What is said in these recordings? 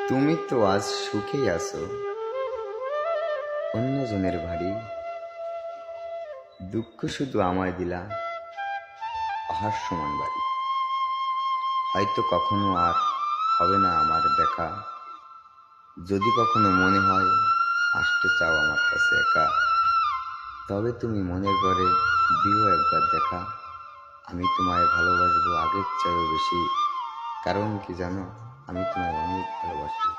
তুমি তো আজ সুখেই আছো অন্যজনের ভারী, দুঃখ শুধু আমায় দিলা পাহাড় সমান বাড়ি। হয়তো কখনো আর হবে না আমার দেখা, যদি কখনো মনে হয় আসতে চাও আমার কাছে একা, তবে তুমি মনের ঘরে দিও একবার দেখা। আমি তোমায় ভালোবাসবো আগের চেয়েও বেশি, কারণ কি জানো, আমি তোমায় অনেক ভালোবাসি।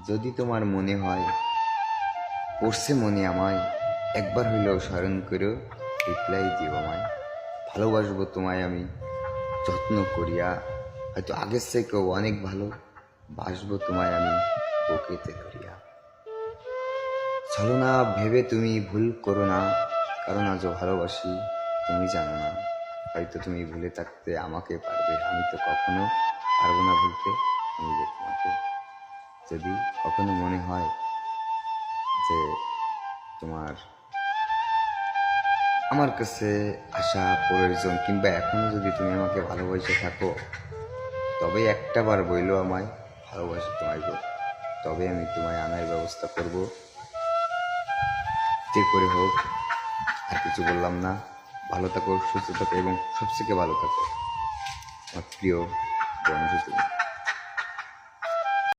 যদি তোমার মনে হয় পড়ছে মনে আমায়, একবার হইলেও স্মরণ করো, রিপ্লাই দিও আমায়। ভালোবাসবো তোমায় আমি যত্ন করিয়া, হয়তো আগের থেকেও অনেক ভালো বাসবো তোমায় আমি বুকেতে ধরিয়া। চলো না ভেবে তুমি ভুল করো না, কারণ আজও ভালোবাসি তুমি জানো না। হয়তো তুমি ভুলে থাকতে আমাকে পারবে, আমি তো কখনো পারবো না ভুলতে আমি যে তোমাকে। যদি কখনো মনে হয় যে তোমার আমার কাছে আসা প্রয়োজন, কিংবা এখনো যদি তুমি আমাকে ভালোবাসে থাকো, তবে একটা বার বইলো আমায় ভালোবাসি তোমায় গো, তবে আমি তোমায় আনার ব্যবস্থা করব, যে করে হোক। আর কিছু বললাম না। ভালো থাকো, সুস্থ থাকো এবং সবথেকে ভালো থাকো আমার প্রিয় বন্ধু তুমি।